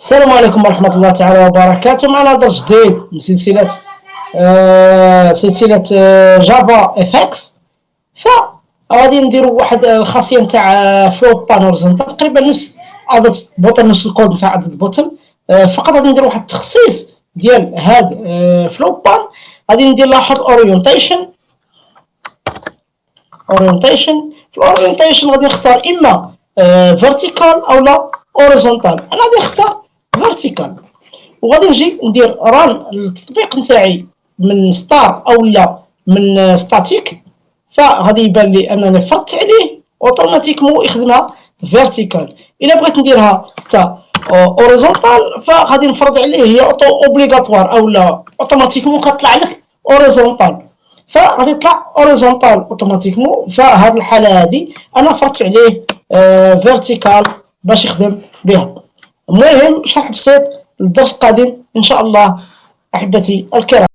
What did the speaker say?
السلام عليكم ورحمة الله تعالى وبركاته. معنا درس جديد من سلسلة جافا اف اكس. فغادي نديرو واحد الخاصية نتاع فلو بان هوريزونتال، تقريبا نفس عدد بوتن، نفس الكود نتاع عدد بوتن. فقط غادي نديرو واحد التخصيص ديال هاد فلو بان. غادي ندير لاحظ اورينتيشن. في الاورينتيشن غادي نختار اما فيرتيكال او لا اوريزونتال. انا غادي نختار فيرتيكال، وغادي نجي ندير ران التطبيق نتاعي من ستار او لا من ستاتيك. فغادي يبان لي انني فرضت عليه اوتوماتيكمون يخدمها فيرتيكال. الا بغيت نديرها حتى اوريزونتال فغادي نفرض عليه هي اوتو اوبليغاتوار او لا اوتوماتيكمون كطلع لك اوريزونتال، فغادي يطلع اوريزونتال اوتوماتيكمون. فهاد الحاله هادي انا فرضت عليه فيرتيكال باش يخدم بها. المهم شرح بسيط، الدرس القادم ان شاء الله احبتي الكرام.